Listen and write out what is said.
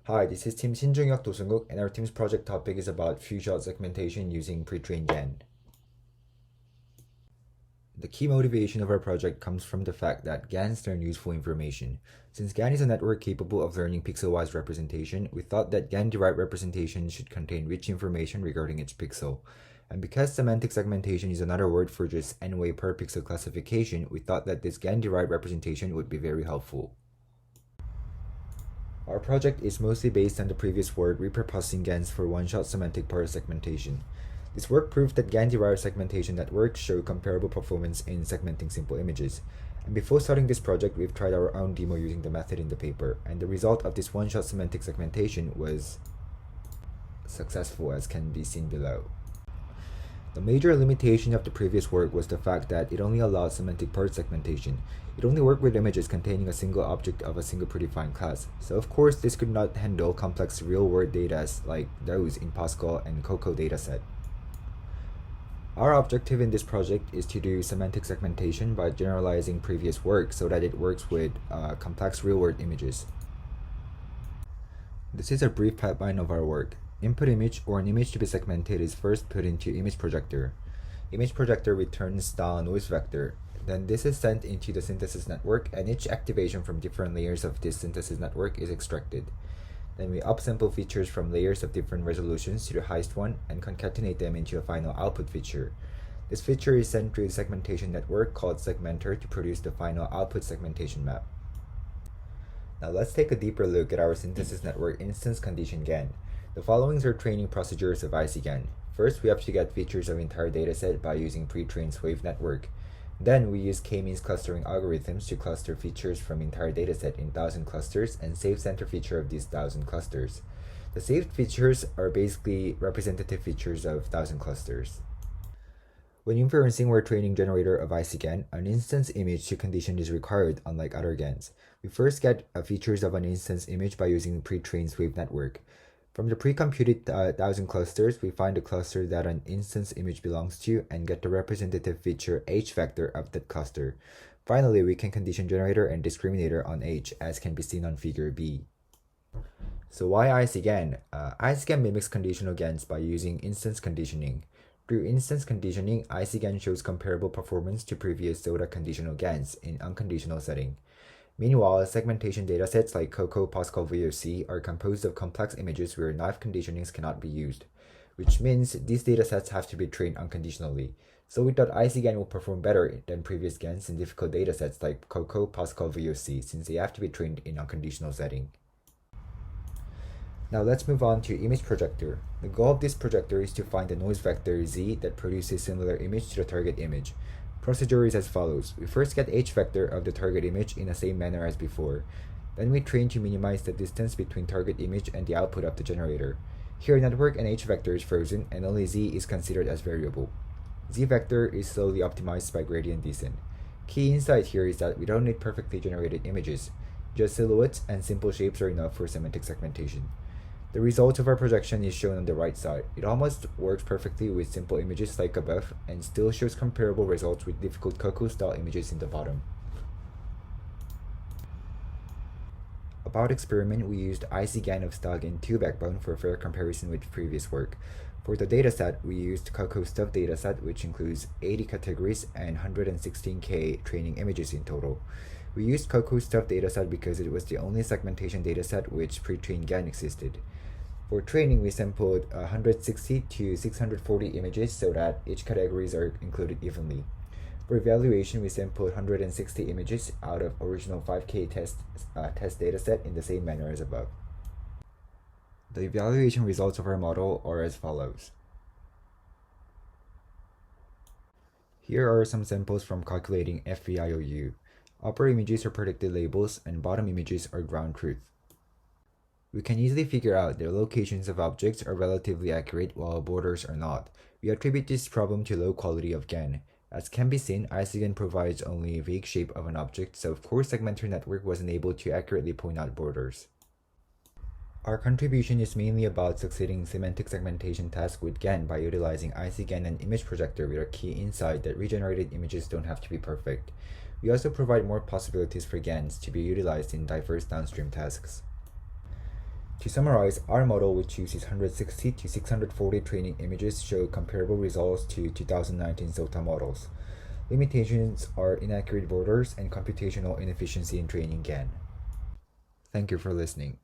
Hi, this is Team 신중혁 도승국, and our team's project topic is about few-shot segmentation using pre-trained GAN. The key motivation of our project comes from the fact that GANs learn useful information. Since GAN is a network capable of learning pixel-wise representation, we thought that GAN-derived representation should contain rich information regarding each pixel. And because semantic segmentation is another word for just n-way per pixel classification, we thought that this GAN-derived representation would be very helpful. Our project is mostly based on the previous work repurposing GANs for one-shot semantic part segmentation. This work proved that GAN-derived segmentation networks show comparable performance in segmenting simple images. And before starting this project, we've tried our own demo using the method in the paper, and the result of this one-shot semantic segmentation was successful, as can be seen below. The major limitation of the previous work was the fact that it only allowed semantic part segmentation. It only worked with images containing a single object of a single predefined class. So of course, this could not handle complex real-world data like those in Pascal and COCO dataset. Our objective in this project is to do semantic segmentation by generalizing previous work so that it works with complex real-world images. This is a brief pipeline of our work. Input image or an image to be segmented is first put into image projector. Image projector returns style noise vector. Then this is sent into the synthesis network, and each activation from different layers of this synthesis network is extracted. Then we upsample features from layers of different resolutions to the highest one and concatenate them into a final output feature. This feature is sent through the segmentation network called segmenter to produce the final output segmentation map. Now let's take a deeper look at our synthesis network instance condition GAN. The following are training procedures of ICGAN. First, we have to get features of entire dataset by using pre-trained wave network. Then we use k-means clustering algorithms to cluster features from entire dataset in 1,000 clusters and save center feature of these 1,000 clusters. The saved features are basically representative features of 1,000 clusters. When inferencing or training generator of ICGAN, an instance image to condition is required, unlike other GANs. We first get features of an instance image by using pre-trained wave network. From the pre-computed 1,000 clusters, we find the cluster that an instance image belongs to and get the representative feature H vector of that cluster. Finally, we can condition generator and discriminator on H, as can be seen on figure B. So why ICGAN? ICGAN mimics conditional GANs by using instance conditioning. Through instance conditioning, ICGAN shows comparable performance to previous SOTA conditional GANs in unconditional setting. Meanwhile, segmentation datasets like COCO, Pascal, VOC are composed of complex images where knife conditionings cannot be used, which means these datasets have to be trained unconditionally. So we thought ICGAN will perform better than previous GANs in difficult datasets like COCO, Pascal, VOC, since they have to be trained in unconditional setting. Now let's move on to image projector. The goal of this projector is to find a noise vector Z that produces similar image to the target image. Procedure is as follows. We first get H vector of the target image in the same manner as before. Then we train to minimize the distance between target image and the output of the generator. Here network and H vector is frozen and only Z is considered as variable. Z vector is slowly optimized by gradient descent. Key insight here is that we don't need perfectly generated images. Just silhouettes and simple shapes are enough for semantic segmentation. The result of our projection is shown on the right side. It almost works perfectly with simple images like above and still shows comparable results with difficult COCO style images in the bottom. About experiment, we used ICGAN of StyleGAN 2 backbone for fair comparison with previous work. For the dataset, we used COCO stuff dataset, which includes 80 categories and 116K training images in total. We used COCO stuff dataset because it was the only segmentation dataset which pre-trained GAN existed. For training, we sampled 160 to 640 images so that each categories are included evenly. For evaluation, we sampled 160 images out of original 5K test dataset in the same manner as above. The evaluation results of our model are as follows. Here are some samples from calculating FVIOU. Upper images are predicted labels and bottom images are ground truth. We can easily figure out the locations of objects are relatively accurate while borders are not. We attribute this problem to low quality of GAN. As can be seen, ICGAN provides only a vague shape of an object, so of course segmenter network wasn't able to accurately point out borders. Our contribution is mainly about succeeding semantic segmentation tasks with GAN by utilizing ICGAN and image projector with a key insight that regenerated images don't have to be perfect. We also provide more possibilities for GANs to be utilized in diverse downstream tasks. To summarize, our model, which uses 160 to 640 training images, show comparable results to 2019 SOTA models. Limitations are inaccurate borders and computational inefficiency in training GAN. Thank you for listening.